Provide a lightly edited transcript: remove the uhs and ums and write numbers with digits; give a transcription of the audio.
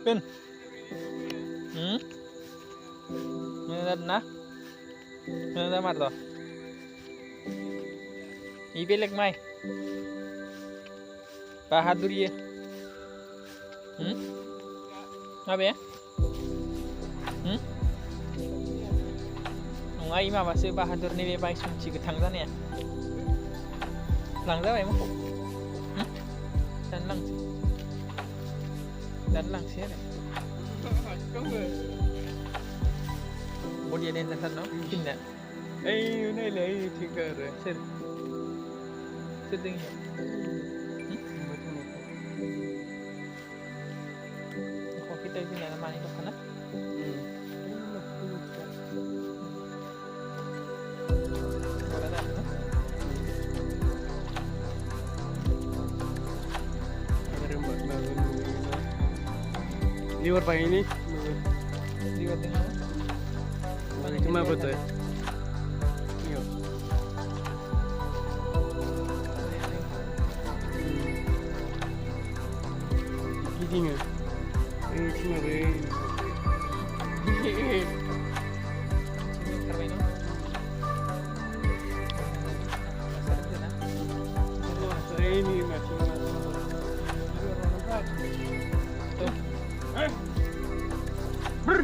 Pin. ना मारतो ही बेलेग माय बाहादुरी माबे नङा इ माबासो बाहादुरनि बे बायसुंथि गोथां जानाया लांजाबाय मोखौ दानलांसै आरो बडिया देनजारथार न' फिनना ओइ नायलाय थिखा आरो सोर दोङो खिथाय फैना मानि दखाना liver pa ini liwat dengan cuma betul iya gini nggak cuma be ini masih Brr.